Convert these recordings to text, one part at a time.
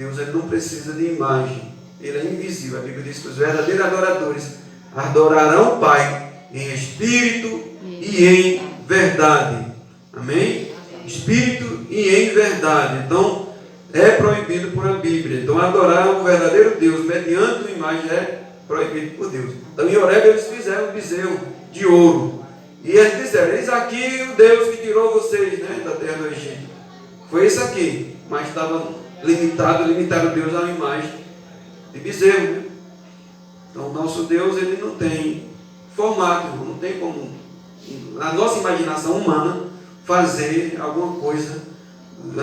Deus ele não precisa de imagem, ele é invisível. A Bíblia diz que os verdadeiros adoradores adorarão o Pai em espírito e em verdade. Amém? Espírito e em verdade. Então, é proibido por a Bíblia. Então, adorar o verdadeiro Deus mediante uma imagem é proibido por Deus. Então, em Horebe eles fizeram um bezerro de ouro. E eles disseram: eis aqui o Deus que tirou vocês, né, da terra do Egito. Foi isso aqui. Mas estava limitaram Deus a uma imagem de bezerro, né? Então, o nosso Deus, ele não tem formato, não tem como a nossa imaginação humana fazer alguma coisa,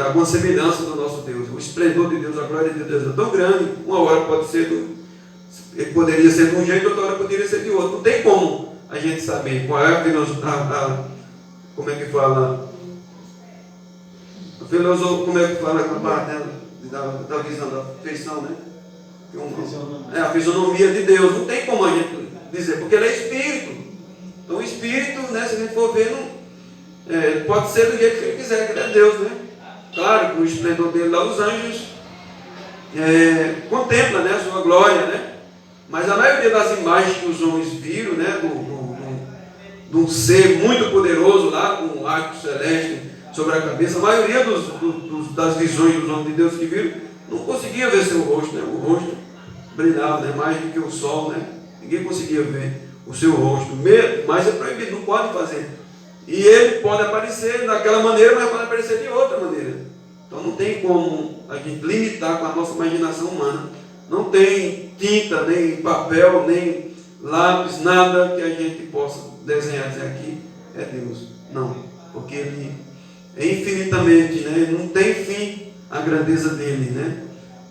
alguma semelhança do nosso Deus. O esplendor de Deus, a glória de Deus é tão grande, uma hora pode ser ele poderia ser de um jeito, outra hora poderia ser de outro. Não tem como a gente saber qual é como é que fala como é que fala a parte da visão, da feição, né? É a fisionomia de Deus. Não tem como a gente dizer, porque ele é espírito. Então o espírito, né, se a gente for ver, pode ser do jeito que ele quiser, que ele é Deus, né? Claro que o esplendor dele lá, os anjos contempla, né, a sua glória, né? Mas a maioria das imagens que os homens viram, né, de um ser muito poderoso lá, com um arco celeste sobre a cabeça, a maioria das visões dos homens de Deus que viram, não conseguia ver seu rosto, né? O rosto brilhava, né, mais do que o sol, né? Ninguém conseguia ver o seu rosto, mas é proibido, não pode fazer. E ele pode aparecer daquela maneira, mas pode aparecer de outra maneira. Então não tem como a gente limitar com a nossa imaginação humana. Não tem tinta, nem papel, nem lápis, nada que a gente possa desenhar, dizer aqui é Deus. Não, porque ele é infinitamente, né? Não tem fim a grandeza dele, né?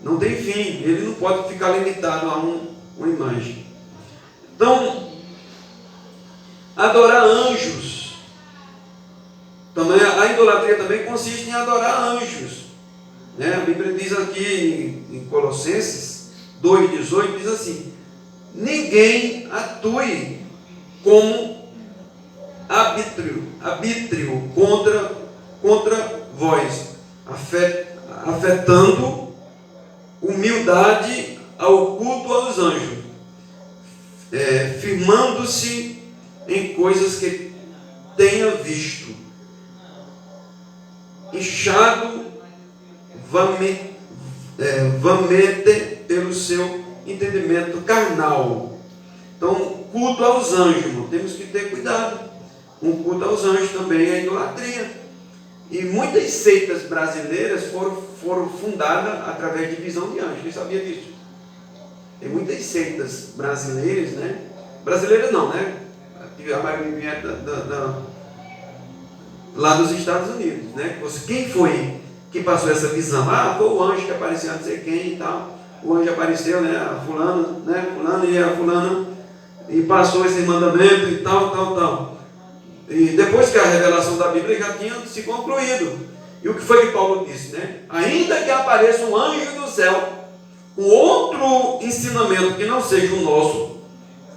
Não tem fim, ele não pode ficar limitado a uma imagem. Então, adorar anjos, também, a idolatria também consiste em adorar anjos, né? A Bíblia diz aqui em Colossenses 2,18, diz assim: ninguém atue como arbítrio contra vós, afetando humildade ao culto aos anjos, firmando-se em coisas que tenha visto, inchado vamente pelo seu entendimento carnal. Então, culto aos anjos, irmão, temos que ter cuidado. Um culto aos anjos também é idolatria. E muitas seitas brasileiras foram fundadas através de visão de anjos. Quem sabia disso? Tem muitas seitas brasileiras, né? Brasileiras não, né? A maioria é lá dos Estados Unidos, né? Quem foi que passou essa visão? Foi o anjo que apareceu, não sei quem e tal. O anjo apareceu, né? A fulano, né? Fulano e a fulana, e passou esse mandamento e tal. E depois que a revelação da Bíblia já tinha se concluído. E o que foi que Paulo disse, né? Ainda que apareça um anjo do céu com outro ensinamento que não seja o nosso,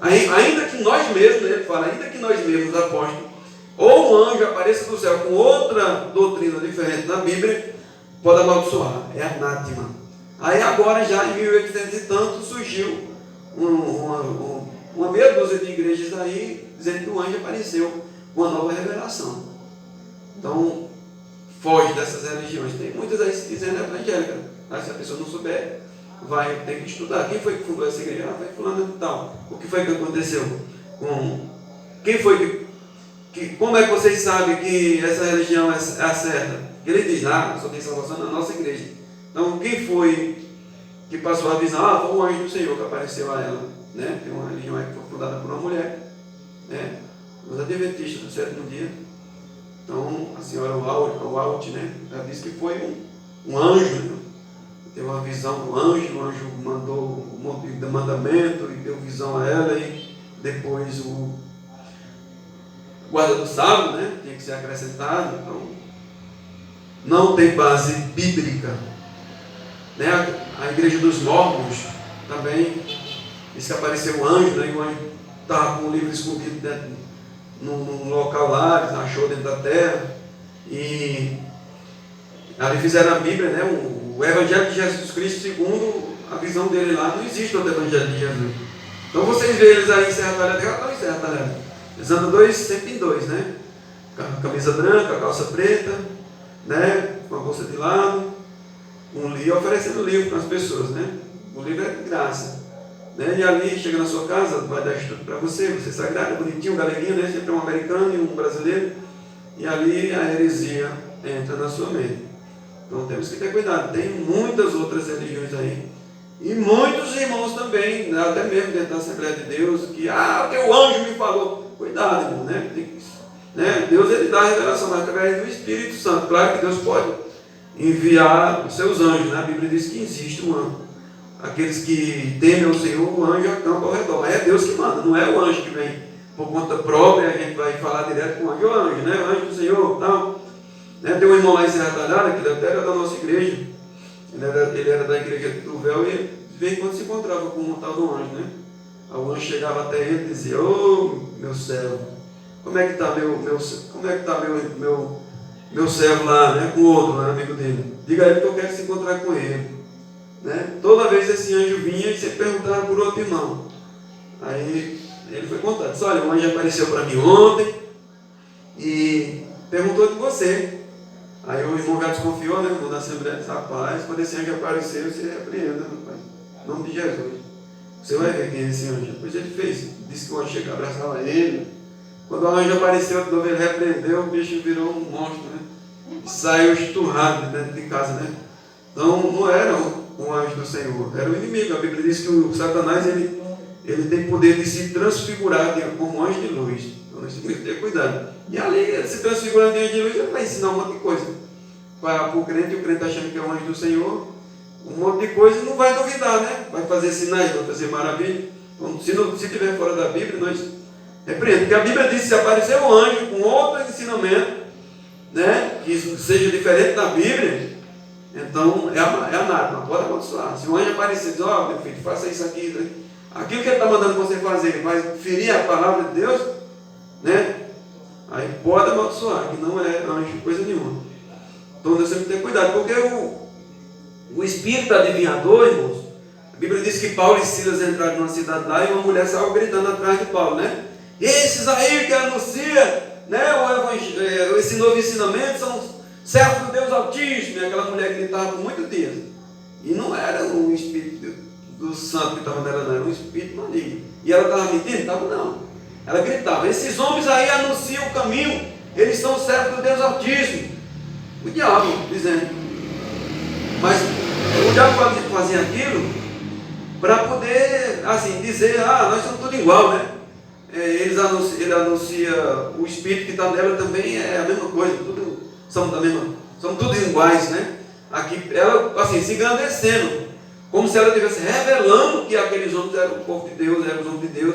ainda que nós mesmos, ele fala, ainda que nós mesmos, apóstolos, ou um anjo apareça do céu com outra doutrina diferente da Bíblia, pode amaldiçoar, é anátema. Aí agora, já em 1800 e tanto, surgiu uma meia dúzia de igrejas aí, dizendo que o anjo apareceu com uma nova revelação. Então, foge dessas religiões. Tem muitas aí se dizendo evangélica. Mas se a pessoa não souber, vai ter que estudar. Quem foi que fundou essa igreja? Foi fulano e tal. O que foi que aconteceu? Quem foi como é que vocês sabem que essa religião é a certa? Ele diz, só tem salvação na nossa igreja. Então, quem foi que passou a visão? Foi o anjo do Senhor que apareceu a ela, né? Tem uma religião aí que foi fundada por uma mulher, né? Os adventistas do sétimo dia. Então, a senhora Walt, né? Ela disse que foi um anjo, né? Teve uma visão do anjo, o anjo mandou um monte de mandamento e deu visão a ela, e depois o guarda do sábado, né? Tinha que ser acrescentado. Então, não tem base bíblica, né? A igreja dos mormons também diz que apareceu um anjo, né? E o anjo estava com o livro escondido dentro num local lá, achou dentro da terra, e ali fizeram a Bíblia, né? o Evangelho de Jesus Cristo, segundo a visão dele lá, não existe outro Evangelho de Jesus. Então vocês veem eles aí em Serra Talhada, já estão em Serra Talhada. Eles andam sempre em dois, né? Camisa branca, calça preta, né? Com a bolsa de lado, um livro, oferecendo livro para as pessoas, né? O livro é de graça. Né? E ali, chega na sua casa, vai dar estudo para você sagrado, bonitinho, galeguinho, né? Sempre um americano e um brasileiro. E ali a heresia entra na sua mente. Então temos que ter cuidado. Tem muitas outras religiões aí. E muitos irmãos também, né? Até mesmo dentro da Assembleia de Deus, que, o teu anjo me falou. Cuidado, irmão, né? Deus, ele dá a revelação através do Espírito Santo. Claro que Deus pode enviar os seus anjos, né? A Bíblia diz que existe um anjo. Aqueles que temem o Senhor, o anjo acampa ao redor. Mas é Deus que manda, não é o anjo que vem por conta própria. A gente vai falar direto com o anjo, né? O anjo do Senhor, tal. Né? Tem um irmão lá em Serra Talhada, que ele até era da nossa igreja. Ele era da igreja do Véu, e ele, de vez em quando, se encontrava com um tal do anjo, né? Aí o anjo chegava até ele e dizia: meu servo, como é que está meu servo lá, né? Com o outro lá, amigo dele. Diga a ele que eu quero se encontrar com ele. Né? Toda vez esse anjo vinha e sempre perguntava por outro irmão. Aí ele foi contando: disse, olha, o anjo apareceu para mim ontem e perguntou de você. Aí o irmão já desconfiou, né? O irmão da Assembleia disse: rapaz, quando esse anjo apareceu, você repreenda, rapaz. Em nome de Jesus. Você vai ver quem é esse anjo. Depois ele fez, disse que o anjo chegava, abraçava ele. Quando o anjo apareceu, de novo ele repreendeu, o bicho virou um monstro, né? E saiu esturrado dentro de casa, né? Então não era um anjo do Senhor, era o inimigo. A Bíblia diz que o Satanás ele tem poder de se transfigurar como anjo de luz. Então nós temos que ter cuidado. E ali, ele se transfigurando em anjo de luz, ele vai ensinar um monte de coisa para o crente, e o crente achando que é um anjo do Senhor, um monte de coisa, e não vai duvidar, né? Vai fazer sinais, vai fazer maravilha. Então, se estiver fora da Bíblia, nós repreendemos. Porque a Bíblia diz que se aparecer um anjo com outro ensinamento, né, que seja diferente da Bíblia, então é anátema, pode amaldiçoar. Se o anjo aparecer e dizer: meu filho, faça isso aqui, né? Aquilo que ele está mandando você fazer vai ferir a palavra de Deus, né? Aí pode amaldiçoar, que não é anjo, coisa nenhuma. Então nós temos que ter cuidado, porque o espírito adivinhador, irmãos, a Bíblia diz que Paulo e Silas entraram numa cidade lá e uma mulher saiu gritando atrás de Paulo, né? Esses aí que anuncia, né, esse novo ensinamento são servos do Deus Altíssimo. E aquela mulher gritava por muitos dias. E não era um espírito do santo que estava nela, não, era um espírito maligno. E ela estava mentindo? Estava não. Ela gritava: esses homens aí anunciam o caminho, eles são servos do Deus Altíssimo. O diabo dizendo. Mas o diabo fazia aquilo para poder, assim, dizer: nós somos tudo igual, né? Ele anuncia o espírito que está nela também é a mesma coisa, somos todos iguais, né? Aqui ela, assim, se engrandecendo, como se ela estivesse revelando que aqueles homens eram o povo de Deus, eram os homens de Deus.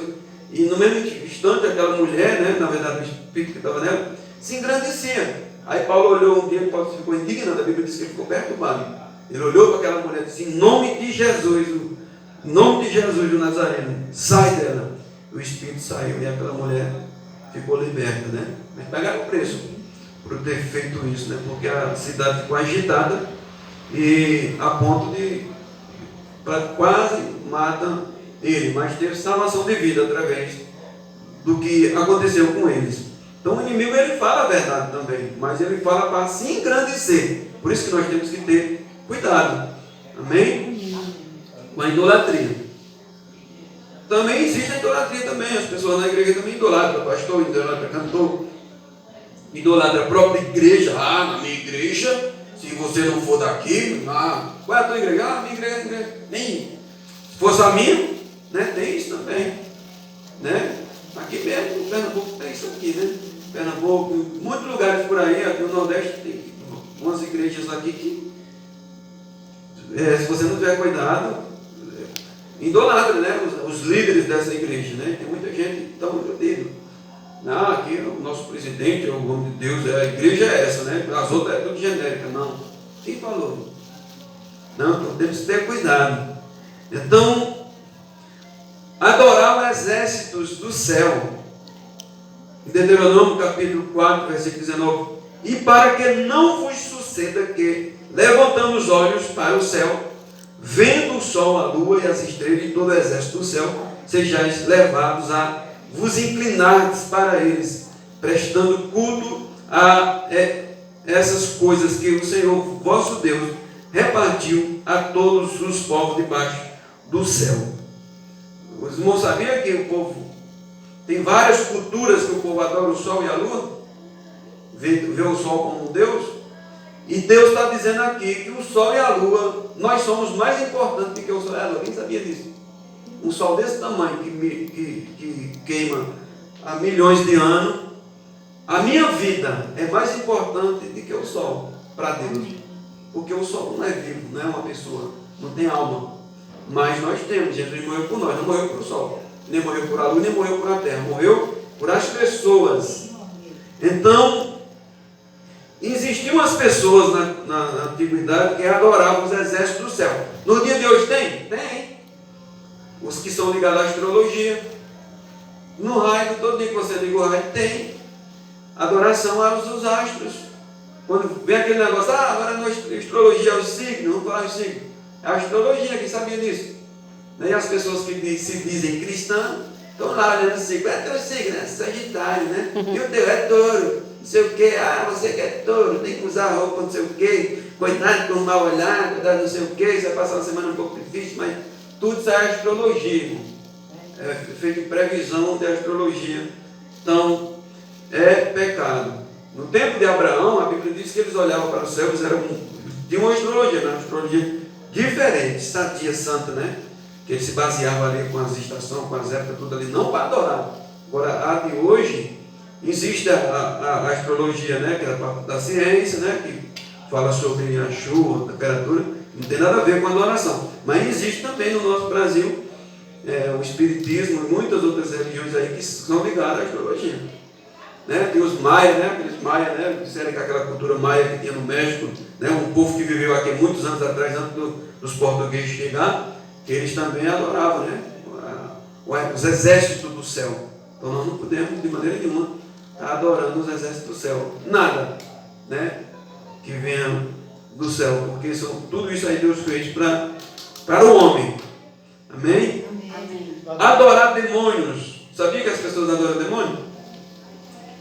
E no mesmo instante, aquela mulher, né, na verdade o espírito que estava nela, se engrandecia. Aí Paulo olhou um dia e Paulo ficou indignado. A Bíblia diz que ele ficou perturbado. Ele olhou para aquela mulher e disse: em nome de Jesus, do Nazareno, sai dela. O espírito saiu e aquela mulher ficou liberta, né? Mas pagaram o preço por ter feito isso, né? Porque a cidade ficou agitada e a ponto de quase matam ele, mas teve salvação de vida através do que aconteceu com eles. Então o inimigo, ele fala a verdade também, mas ele fala para se engrandecer. Por isso que nós temos que ter cuidado, amém? Com a idolatria. Também existe a idolatria também. As pessoas na igreja também idolatram pastor, idolatram cantor, idolatra a própria igreja. Na minha igreja, se você não for daqui, qual é a tua igreja? Minha igreja. Nem se fosse a minha, né? Tem isso também, né? Aqui mesmo, no Pernambuco tem isso aqui, né? Pernambuco, em muitos lugares por aí, aqui no Nordeste tem umas igrejas aqui que, se você não tiver cuidado, idolatra, né? Os líderes dessa igreja, né? Tem muita gente que está muito iludido. Aqui o nosso presidente é o homem de Deus, a igreja é essa, né? As outras é tudo genérica. Não. Quem falou? Não, então temos que ter cuidado. Então, adorar os exércitos do céu. Em Deuteronômio capítulo 4, versículo 19. E para que não vos suceda que, levantando os olhos para o céu, vendo o sol, a lua e as estrelas e todo o exército do céu, sejais levados a vos inclinardes para eles, prestando culto a essas coisas que o Senhor vosso Deus repartiu a todos os povos debaixo do céu. Os irmãos sabiam que o povo tem várias culturas que o povo adora o sol e a lua, vê o sol como um Deus, e Deus está dizendo aqui que o sol e a lua, nós somos mais importantes do que o sol e a lua. Quem sabia disso? Um sol desse tamanho que queima há milhões de anos, a minha vida é mais importante do que o sol para Deus, porque o sol não é vivo, não é uma pessoa, não tem alma, mas nós temos. Jesus morreu por nós, não morreu por o sol, nem morreu por a lua, nem morreu por a terra, morreu por as pessoas. Então, existiam as pessoas na antiguidade que adoravam os exércitos do céu. No dia de hoje tem os que são ligados à astrologia, no raio, todo dia que você liga o raio, tem adoração aos astros. Quando vem aquele negócio, agora na astrologia é o signo, não fala o signo, é a astrologia, quem sabia disso? E as pessoas que se dizem cristãs estão lá olhando o signo, é teu signo, é Sagitário, né? E o teu é Touro, não sei o que, você que é Touro, tem que usar roupa não sei o que, cuidado com o mal olhar, cuidado não sei o que, você vai passar uma semana um pouco difícil, mas tudo isso é astrologia, irmão. É feito previsão de astrologia. Então, é pecado. No tempo de Abraão, a Bíblia diz que eles olhavam para os céus, tinham uma astrologia, uma astrologia diferente, sadia, santa, né? Que eles se baseavam ali com as estações, com as épocas, tudo ali, não para adorar. Agora, a de hoje, existe a astrologia, né? Que é a parte da ciência, né? Que fala sobre a chuva, a temperatura, não tem nada a ver com a adoração. Mas existe também no nosso Brasil o espiritismo e muitas outras religiões aí que são ligadas à astrologia. Né? Tem os maias, né? Aqueles maias, né? Disseram que aquela cultura maia que tinha no México, né? Um povo que viveu aqui muitos anos atrás, antes dos portugueses chegar, que eles também adoravam, né? Os exércitos do céu. Então nós não podemos de maneira nenhuma estar adorando os exércitos do céu. Nada, né? Que venha do céu, porque tudo isso aí Deus fez para o homem. Amém? Amém? Adorar demônios. Sabia que as pessoas adoram demônios?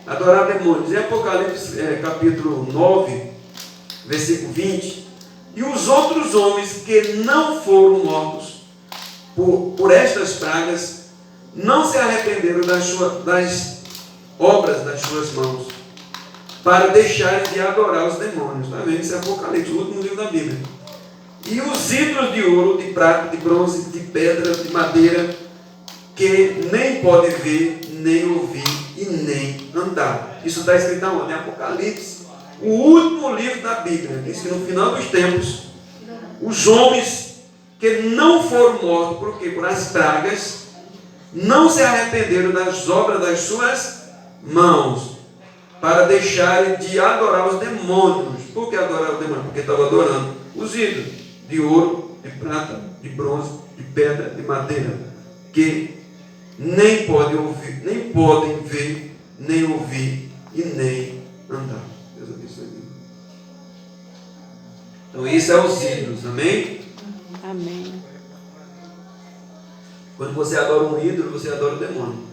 Adorar demônios. Em Apocalipse capítulo 9, versículo 20. E os outros homens que não foram mortos por estas pragas não se arrependeram das obras das suas mãos, para deixarem de adorar os demônios. Está vendo? Isso é Apocalipse, o último livro da Bíblia. E os ídolos de ouro, de prata, de bronze, de pedra, de madeira, que nem pode ver, nem ouvir e nem andar. Isso está escrito aonde? Em Apocalipse, o último livro da Bíblia. Diz que no final dos tempos, os homens que não foram mortos, por quê? Por as pragas, não se arrependeram das obras das suas mãos, para deixarem de adorar os demônios. Por que adorar os demônios? Porque estavam adorando os ídolos de ouro, de prata, de bronze, de pedra, de madeira, que nem podem ouvir, nem podem ver, nem ouvir e nem andar. Deus abençoe. Então isso é os ídolos, amém? Amém. Quando você adora um ídolo, você adora o demônio.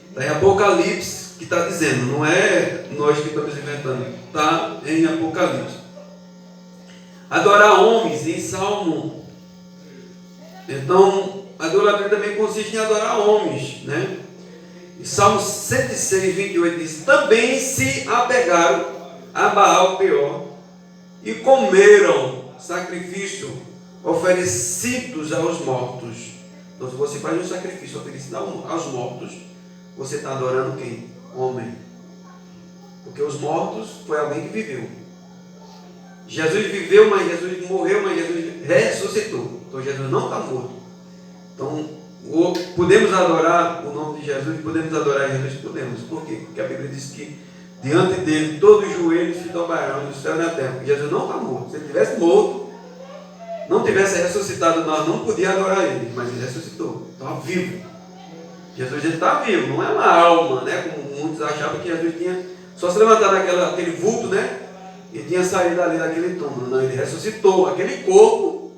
Está em Apocalipse que está dizendo, não é nós que estamos inventando, está em Apocalipse. Adorar homens em Salmo. Então, a idolatria também consiste em adorar homens, né? Em Salmo 106, 28 diz: também se apegaram a Baal Peor e comeram sacrifício oferecidos aos mortos. Então, se você faz um sacrifício oferecido aos mortos, você está adorando quem? Homem. Porque os mortos foi alguém que viveu. Jesus viveu, mas Jesus morreu, mas Jesus ressuscitou. Então Jesus não está morto. Então podemos adorar o nome de Jesus, podemos adorar Jesus, podemos. Por quê? Porque a Bíblia diz que diante dele todos os joelhos se dobrarão no céu e na terra. Porque Jesus não está morto. Se ele tivesse morto, não tivesse ressuscitado, nós não podíamos adorar ele, mas ele ressuscitou. Estava vivo. Jesus está vivo, não é uma alma, né? Como muitos achavam que Jesus tinha só se levantado aquele vulto, né? e tinha saído ali daquele túmulo. Não, ele ressuscitou. Aquele corpo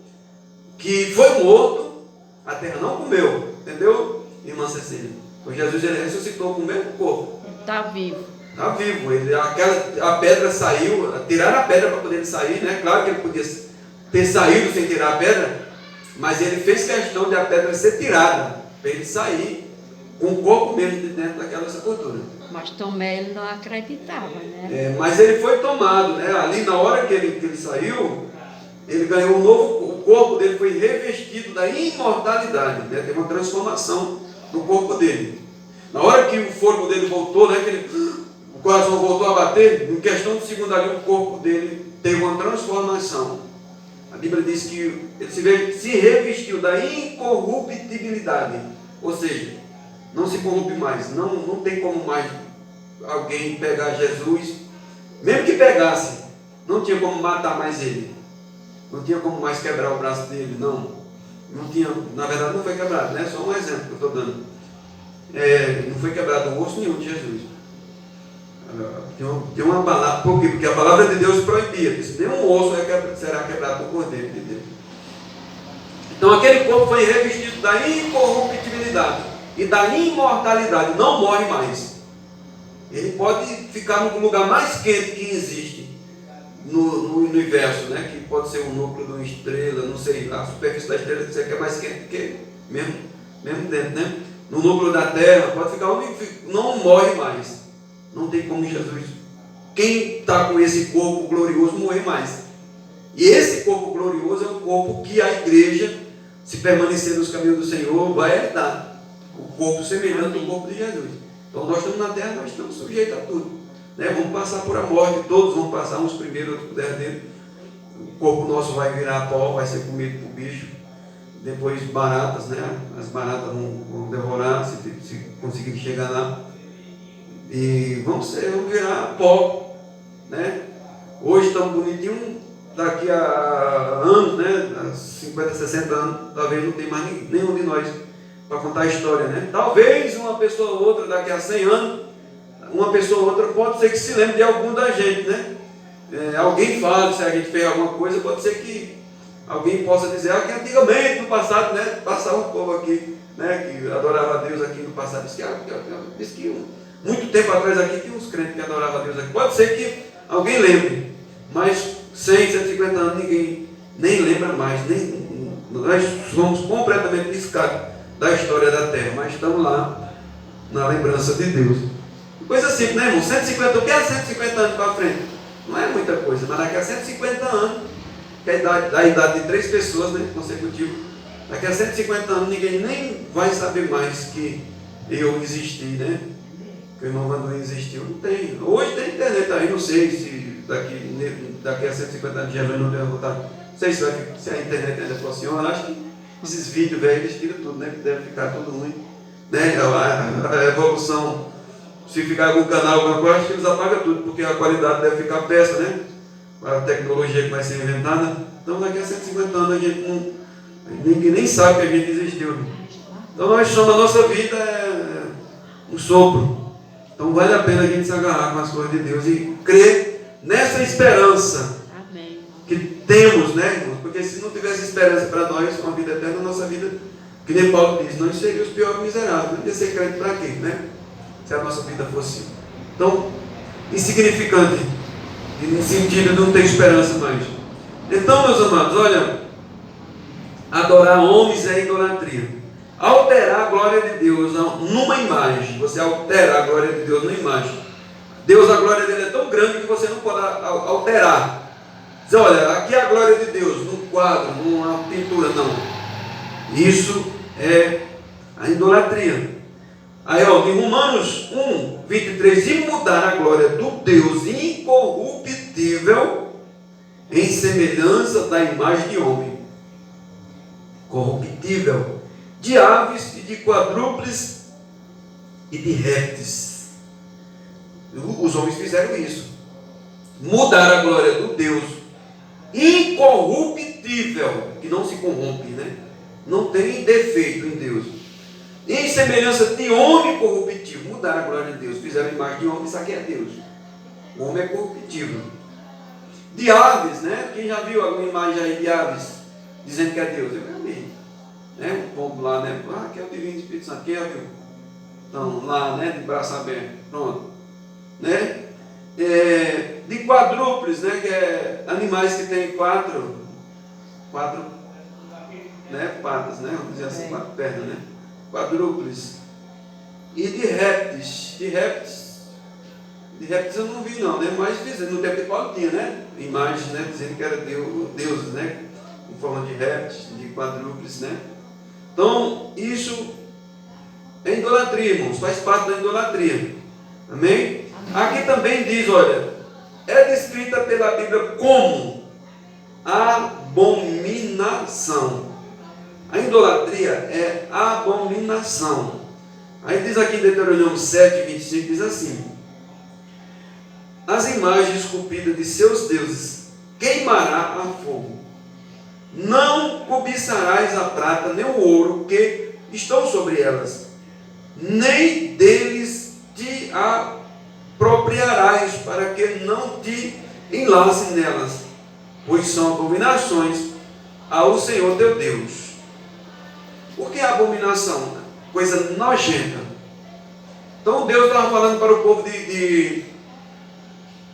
que foi morto, a terra não comeu. Entendeu, irmã Cecília? Então Jesus, ele ressuscitou com o mesmo corpo. Está vivo. Está vivo. A pedra saiu, tiraram a pedra para poder ele sair, né? Claro que ele podia ter saído sem tirar a pedra, mas ele fez questão de a pedra ser tirada, para ele sair com o corpo mesmo de dentro daquela sepultura. Mas Tomé ele não acreditava, né? Mas ele foi tomado, né? Ali na hora que ele saiu, ele ganhou um novo, o corpo dele foi revestido da imortalidade, né? Teve uma transformação no corpo dele. Na hora que o fôlego dele voltou, né? O coração voltou a bater, em questão de segundo ali, o corpo dele teve uma transformação. A Bíblia diz que ele se revestiu da incorruptibilidade, ou seja, não se corrompe mais, não tem como mais alguém pegar Jesus, mesmo que pegasse, não tinha como matar mais ele, não tinha como mais quebrar o braço dele, não tinha, na verdade não foi quebrado, né? Só um exemplo que eu estou dando, não foi quebrado o osso nenhum de Jesus. Tem uma palavra, por quê? Porque a palavra de Deus proibia, disse, nenhum osso será quebrado do Cordeiro de Deus. Então aquele corpo foi revestido da incorruptibilidade e da imortalidade, não morre mais. Ele pode ficar no lugar mais quente que existe no universo, né? Que pode ser o núcleo de uma estrela, não sei, a superfície da estrela que é mais quente que mesmo dentro, né? No núcleo da terra, pode ficar onde não morre mais. Não tem como Jesus, quem está com esse corpo glorioso, morrer mais. E esse corpo glorioso é um corpo que a igreja, se permanecer nos caminhos do Senhor, vai herdar. O corpo semelhante ao corpo de Jesus. Então nós estamos na terra, nós estamos sujeitos a tudo, né? Vamos passar por a morte, todos vão passar, uns primeiro, outros derradeiro. O corpo nosso vai virar pó, vai ser comido por bicho. Depois baratas, né? As baratas vão devorar, se conseguir chegar lá. E vamos virar pó, né? Hoje estamos bonitinhos, daqui a anos, né? A 50, 60 anos, talvez não tem mais nenhum de nós para contar a história, né? Talvez uma pessoa ou outra, daqui a 100 anos, uma pessoa ou outra pode ser que se lembre de algum da gente, né? Alguém fala, se a gente fez alguma coisa, pode ser que alguém possa dizer, que antigamente, no passado, né? Passava um povo aqui, né? Que adorava a Deus aqui no passado, diz que muito tempo atrás aqui tinha uns crentes que adoravam a Deus aqui. Pode ser que alguém lembre, mas 100, 150 anos ninguém nem lembra mais. Nós somos completamente piscados da história da terra, mas estamos lá na lembrança de Deus. Coisa simples, né, irmão? 150, o que é 150 anos para frente? Não é muita coisa, mas daqui a 150 anos, que é a idade de 3 pessoas, né, consecutivo, daqui a 150 anos ninguém nem vai saber mais que eu existi, né? Que o irmão Vanduí existiu, não tem. Hoje tem internet aí, não sei se daqui a 150 anos Jesus não deve voltar. Não sei se a internet ainda funciona. Acho que esses vídeos velhos eles tiram tudo, né? Que deve ficar tudo ruim, né? A evolução, se ficar algum canal, alguma coisa, acho que eles apagam tudo, porque a qualidade deve ficar péssima, né? A tecnologia que vai ser inventada. Então daqui a 150 anos a gente ninguém nem sabe que a gente existiu. Então nós somos, a nossa vida é um sopro. Então vale a pena a gente se agarrar com as coisas de Deus e crer nessa esperança. Amém. Que temos, né, irmãos? Porque se não tivesse esperança para nós, uma vida eterna, a nossa vida, que nem Paulo diz, nós seríamos os piores miseráveis. Não ia ser crente para quê, né? Se a nossa vida fosse tão insignificante, no sentido de não ter esperança mais. Então, meus amados, olha, adorar homens é idolatria. Alterar a glória de Deus numa imagem. Você alterar a glória de Deus numa imagem. Deus, a glória dele é tão grande que você não pode alterar. Dizer, olha, aqui é a glória de Deus, num quadro, numa pintura, não. Isso é a idolatria. Aí, em Romanos 1, 23, e mudar a glória do Deus incorruptível em semelhança da imagem de homem. Corruptível. De aves e de quadrúpedes e de répteis. Os homens fizeram isso. Mudaram a glória do Deus incorruptível, que não se corrompe, né? Não tem defeito em Deus. Em semelhança de homem corruptível. Mudaram a glória de Deus. Fizeram a imagem de homem, isso aqui é Deus. O homem é corruptível. De aves, né? Quem já viu alguma imagem aí de aves dizendo que é Deus? Eu já vi. Né? Um povo lá, né? Ah, que é o Divino Espírito Santo. Quem já viu? Então, lá, né? De braço aberto. Pronto. Né? De quadrúpedes, né? Que é animais que têm quatro, né? Patas, né? Vamos dizer assim, 4 pernas, né? Quadrúpedes. E de répteis. De répteis eu não vi não, né? Mas no tempo de Paulo tinha, né? Imagens, né? Dizendo que era deuses, né? Em forma de répteis, de quadrúpedes, né? Então, isso é idolatria, irmãos. Faz parte da idolatria. Amém? Aqui também diz, olha, é descrita pela Bíblia como abominação. A idolatria é abominação. Aí diz aqui em Deuteronômio 7, 25, diz assim: as imagens esculpidas de seus deuses queimará a fogo. Não cobiçarás a prata nem o ouro que estão sobre elas, nem deles te apropriarás, para que não te enlace nelas, pois são abominações ao Senhor teu Deus. Por que abominação? Coisa nojenta. Então Deus estava falando para o povo de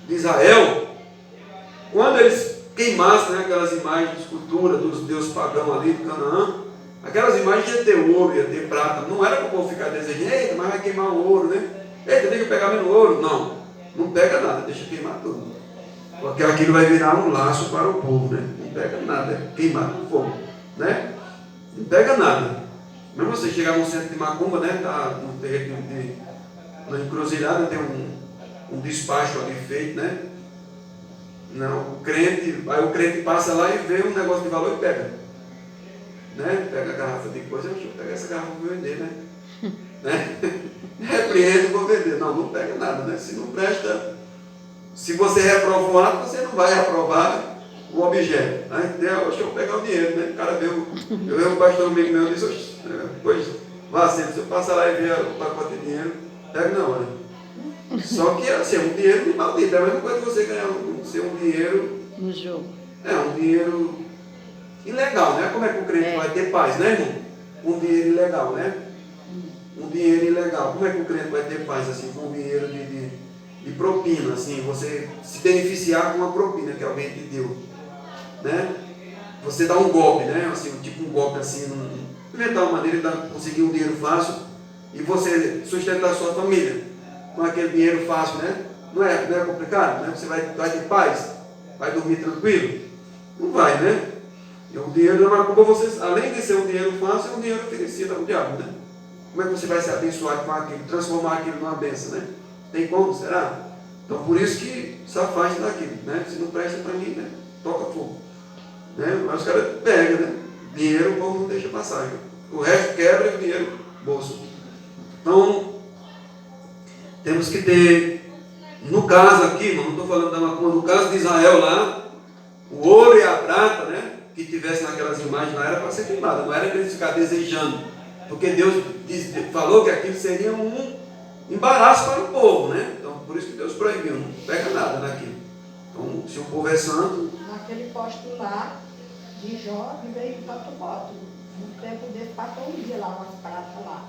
Israel, quando eles queimassem, né, aquelas imagens de escultura dos deuses pagãos ali do Canaã, aquelas imagens iam ter ouro, ia ter prata. Não era para o povo ficar desejando, eita, mas vai queimar o ouro, né? Eita, deixa eu pegar menos ouro. Não, não pega nada, deixa queimar tudo. Porque aquilo vai virar um laço para o povo, né? Não pega nada, é queimar com fogo, né? Não pega nada. Mesmo você chegar no centro de macumba, né? Tá no terreiro na encruzilhada, tem um despacho ali feito, né? Não, aí o crente passa lá e vê um negócio de valor e pega. Né? Pega a garrafa de coisa, deixa eu pegar essa garrafa e vou vender, né? Repreende e vou vender. Não, não pega nada, né? Se não presta, se você reprova o ato, você não vai aprovar o objeto. Né? Acho que eu vou pegar o dinheiro, né? O cara veio, eu vi um pastor amigo meu e disse, pois, vá sempre, se eu passar lá e ver o pacote de dinheiro, pega na hora. Só que assim, é um dinheiro de maldito, é a mesma coisa que você ganhar um dinheiro no jogo. Um dinheiro ilegal, né? Como é que o crente vai ter paz, né, irmão? Um dinheiro ilegal, né? Um dinheiro ilegal. Como é que o crente vai ter paz assim, com um dinheiro de propina, assim, você se beneficiar com uma propina que alguém te deu, né? Você dá um golpe, né? Assim, tipo um golpe assim, inventar uma maneira de conseguir um dinheiro fácil e você sustentar a sua família com aquele dinheiro fácil, né? Não é complicado, né? Você vai ter paz, vai dormir tranquilo? Não vai, né? E o dinheiro da macumba, além de ser um dinheiro fácil, é um dinheiro oferecido ao diabo, né? Como é que você vai se abençoar com aquilo, transformar aquilo numa bênção, né? Tem como, será? Então por isso que se afaste daquilo, né? Se não presta para mim, né? Toca fogo, né? Mas os caras pegam, né? Dinheiro o povo não deixa passar, né? O resto quebra e o dinheiro bolso. Então temos que ter, no caso aqui, não estou falando da macumba, no caso de Israel lá, o ouro e a prata, né, que tivesse naquelas imagens lá era para ser queimada, não era para eles ficar desejando, porque Deus falou que aquilo seria um embaraço para o povo, né? Então por isso que Deus proibiu, não pega nada naquilo. Então se o povo é santo. Naquele posto lá de Jó, veio tanto voto. No tempo dele passou um dia lá, umas pratas lá.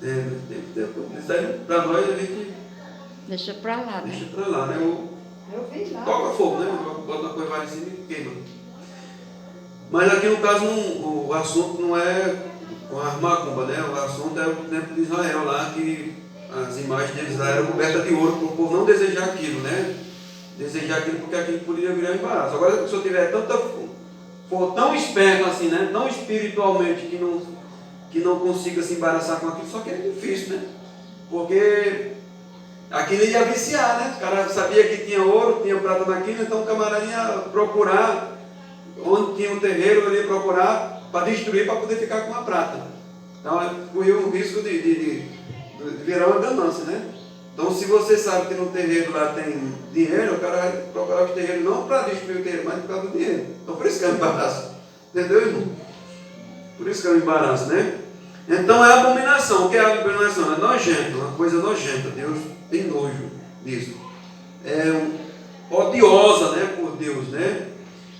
Isso aí para nós a gente deixa para lá, né? Deixa para lá, né? Eu vi lá. Toca fogo, né? Bota uma coisa lá em cima e queima. Mas aqui no caso o assunto não é com a macumba, né? O assunto é o templo de Israel lá, que as imagens deles lá eram cobertas de ouro para o povo não desejar aquilo, né? Desejar aquilo porque aquilo poderia virar embaraço. Agora, se a pessoa tiver for tão esperto assim, né? Tão espiritualmente que não consiga se embaraçar com aquilo, só que é difícil, né? Porque aquilo ia viciar, né? O cara sabia que tinha ouro, tinha prata naquilo, então o camarada ia procurar onde tinha um terreiro, ele ia procurar para destruir, para poder ficar com a prata. Então corria o risco de virar uma ganância, né? Então se você sabe que no terreiro lá tem dinheiro, o cara vai procurar o terreiro não para destruir o terreiro, mas por causa do dinheiro. Então por isso que é um embaraço. Entendeu, irmão? Por isso que é um embaraço, né? Então é abominação. O que é abominação? É nojento, uma coisa nojenta. Deus tem nojo disso. É odiosa, né? Por por Deus, né?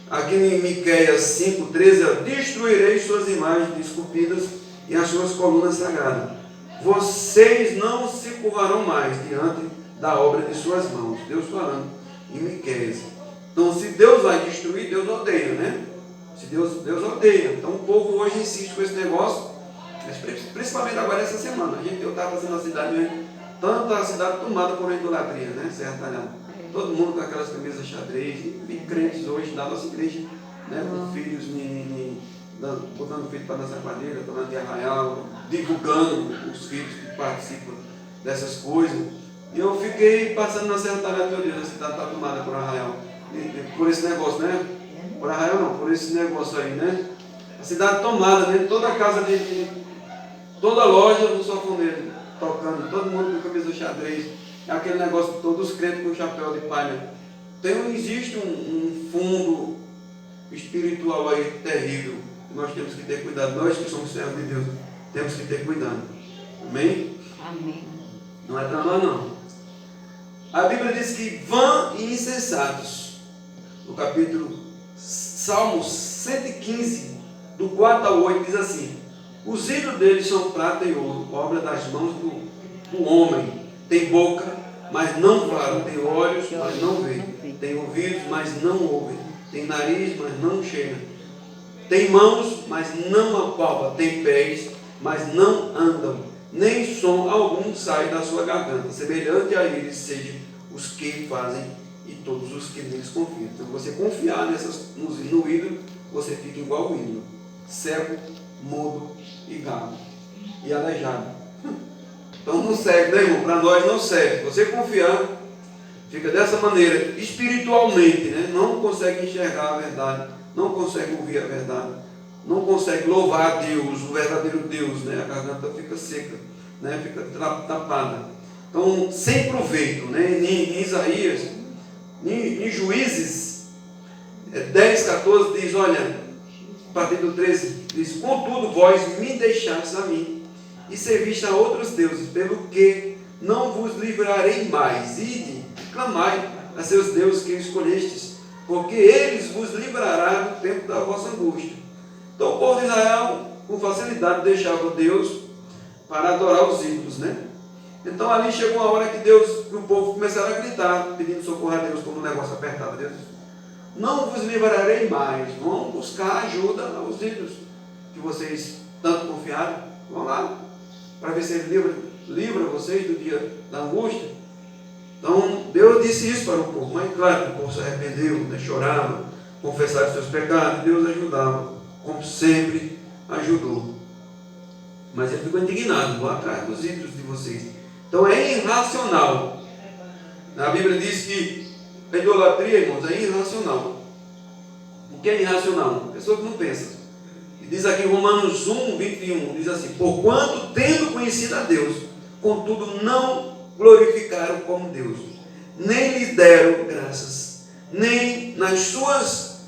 Aqui em Miqueias 5,13, destruirei suas imagens esculpidas e as suas colunas sagradas. Vocês não se curvarão mais diante da obra de suas mãos. Deus falando em Miqueias. Então, se Deus vai destruir, Deus odeia, né? Se Deus odeia. Então, o povo hoje insiste com esse negócio, principalmente agora essa semana. Eu estava fazendo a cidade mesmo, tanto a cidade tomada por idolatria, né? Certo, Thalhão? Todo mundo com aquelas camisas xadrez, e crentes hoje na nossa igreja, né? Com filhos, botando filho para dançar quadrilha, falando de arraial, divulgando os filhos que participam dessas coisas. E eu fiquei passando na Serra Talhada, meu Deus, a cidade está tomada por arraial. Por esse negócio, né? Por arraial não, por esse negócio aí, né? A cidade tomada, né? Toda a casa toda loja no sanfoneiro, tocando, todo mundo com camisa xadrez, aquele negócio, todos os crentes com chapéu de palha. Então existe um fundo espiritual aí terrível. Nós temos que ter cuidado, nós que somos servos de Deus, temos que ter cuidado. Amém? Amém. Não é drama não. A Bíblia diz que vã e insensatos, no capítulo Salmos 115, do 4 ao 8, diz assim: os ídolos deles são prata e ouro, obra das mãos do homem. Tem boca, mas não fala. Tem olhos, mas não vê. Tem ouvidos, mas não ouvem. Tem nariz, mas não cheira. Tem mãos, mas não apalpa. Tem pés, mas não andam. Nem som algum sai da sua garganta. Semelhante a eles sejam os que fazem e todos os que neles confiam. Então, você confiar no ídolo, você fica igual o ídolo: cego, mudo e gago e aleijado. Então não serve, né, irmão? Para nós não serve. Você confiar, fica dessa maneira, espiritualmente, né? Não consegue enxergar a verdade, não consegue ouvir a verdade, não consegue louvar a Deus, o verdadeiro Deus, né? A garganta fica seca, né? Fica tapada. Então, sem proveito, né? Em Isaías, em Juízes 10, 14 diz, olha, a partir do 13, diz: contudo vós me deixaste a mim e serviste a outros deuses, pelo que não vos livrarei mais. Ide, clamai a seus deuses que escolhestes, porque eles vos livrarão do tempo da vossa angústia. Então o povo de Israel, com facilidade, deixava Deus para adorar os ídolos, né? Então ali chegou uma hora que o povo começaram a gritar, pedindo socorro a Deus, como um negócio apertado. Deus: não vos livrarei mais. Vão buscar ajuda aos ídolos que vocês tanto confiaram. Vão lá, para ver se ele livra vocês do dia da angústia. Então Deus disse isso para o povo, mas claro que o povo se arrependeu, né? Chorava, confessava os seus pecados. Deus ajudava, como sempre ajudou. Mas ele ficou indignado: vou atrás dos ídolos de vocês. Então é irracional. A Bíblia diz que a idolatria, irmãos, é irracional. O que é irracional? Pessoa que não pensa. E diz aqui em Romanos 1, 21, diz assim: porquanto, tendo conhecido a Deus, contudo não glorificaram como Deus, nem lhe deram graças, nem nas suas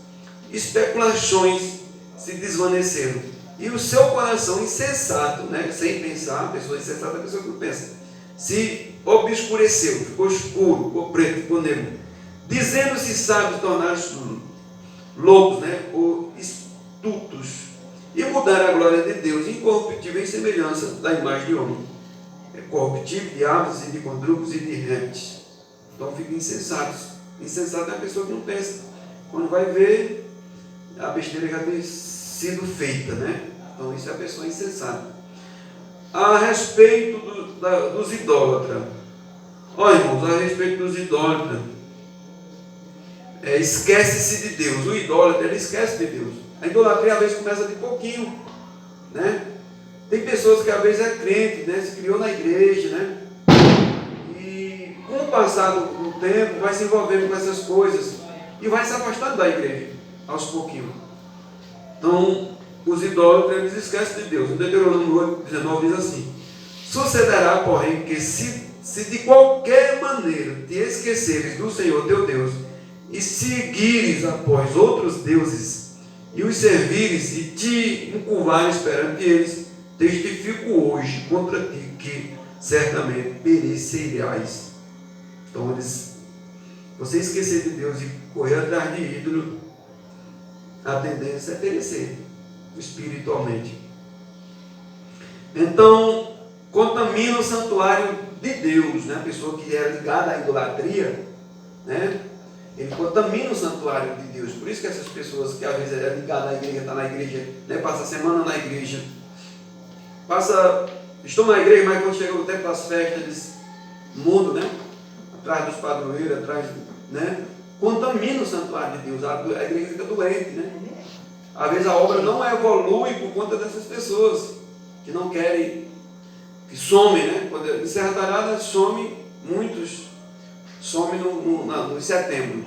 especulações se desvaneceram. E o seu coração insensato, né, sem pensar, a pessoa insensata é a pessoa que não pensa, se obscureceu, ficou escuro, ficou preto, ficou negro. Dizendo-se sábios, tornaram-se loucos, né, ou estultos, e mudaram a glória de Deus, incorruptível em semelhança da imagem de homem, corruptível, de aves e de quadrúpedes e de répteis. Então ficam insensatos. Insensato é a pessoa que não pensa. Quando vai ver, a besteira já tem sido feita, né? Então isso é a pessoa insensata. A respeito dos idólatras. Olha, irmãos, a respeito dos idólatras, esquece-se de Deus. O idólatra, ele esquece de Deus. A idolatria às vezes começa de pouquinho, né? Tem pessoas que às vezes é crente, né? Se criou na igreja, né? E com o passar do tempo vai se envolvendo com essas coisas e vai se afastando da igreja aos pouquinhos. Então os idólatras, eles esquecem de Deus. O Deuteronômio 8:19 diz assim: sucederá, porém, que se de qualquer maneira te esqueceres do Senhor teu Deus e seguires após outros deuses e os servires e te encurvares perante eles, testifico hoje contra ti que certamente perecerás. Então você esquecer de Deus e correr atrás de ídolo, a tendência é perecer espiritualmente. Então, contamina o santuário de Deus, né? A pessoa que é ligada à idolatria, né? Ele contamina o santuário de Deus. Por isso que essas pessoas que às vezes é ligada à igreja, está na igreja, né? Passa a semana na igreja, estão na igreja, mas quando chega o tempo das festas, eles mudam, né? Atrás dos padroeiros, atrás, né? Contamina o santuário de Deus. A igreja fica doente, né? Às vezes a obra não evolui por conta dessas pessoas que não querem, que somem, né? Quando encerra a tarada, some, muitos somem no setembro.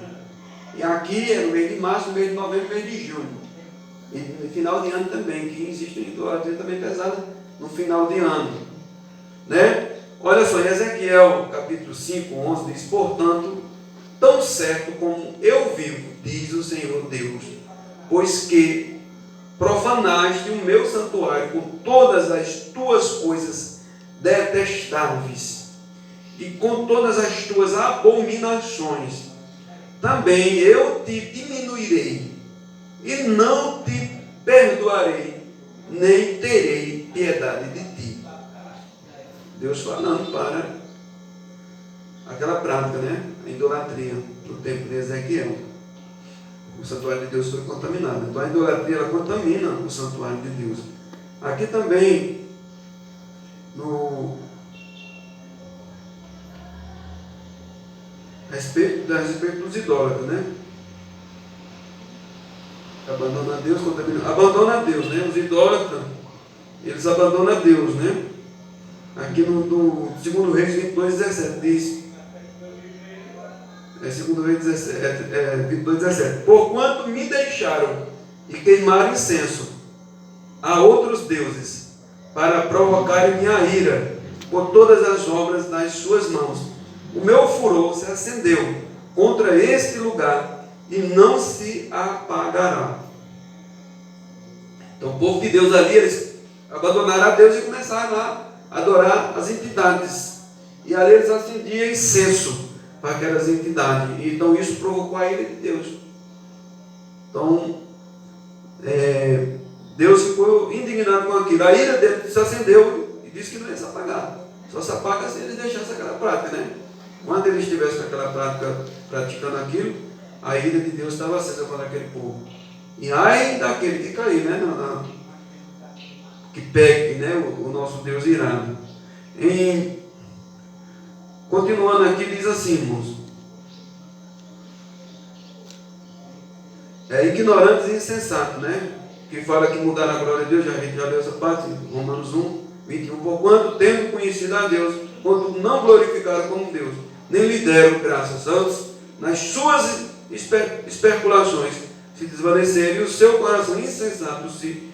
E aqui é no mês de março, no mês de novembro, no mês de junho. E no final de ano também, que existe uma idolatria também pesada no final de ano, né? Olha só, em Ezequiel capítulo 5, 11 diz: portanto, tão certo como eu vivo, diz o Senhor Deus, pois que profanaste o meu santuário com todas as tuas coisas detestáveis e com todas as tuas abominações, também eu te diminuirei e não te perdoarei, nem terei piedade de ti. Deus falando para aquela prática, né? A idolatria no tempo de Ezequiel. O santuário de Deus foi contaminado. Então a idolatria, ela contamina o santuário de Deus. Aqui também, a respeito dos idólatras, né? Abandona a Deus, contamina. Abandona a Deus, né? Os idólatras, eles abandonam a Deus, né? Aqui no 2 Reis 22, 17 diz, 2 Reis 22, 17: porquanto me deixaram e queimaram incenso a outros deuses, para provocarem minha ira por todas as obras das suas mãos, o meu furor se acendeu contra este lugar e não se apagará. Então o povo de Deus ali, eles abandonaram a Deus e começaram a adorar as entidades, e ali eles acendiam incenso para aquelas entidades, então isso provocou a ira de Deus. Então Deus ficou indignado com aquilo, a ira dele se acendeu e disse que não ia se apagar, só se apaga se eles deixassem aquela prática, né? Quando eles estivessem naquela prática, praticando aquilo, a ira de Deus estava acesa para aquele povo. E ai daquele que cair, né? Que pegue, né? O nosso Deus irado. Continuando aqui, diz assim, irmãos: ignorantes e insensatos, né? Que fala que mudaram a glória de Deus, a gente já leu essa parte, Romanos 1, 21. Porquanto, tendo conhecido a Deus, quando não glorificaram como Deus, nem lhe deram graças, antes, nas suas especulações se desvaneceram, e o seu coração insensato se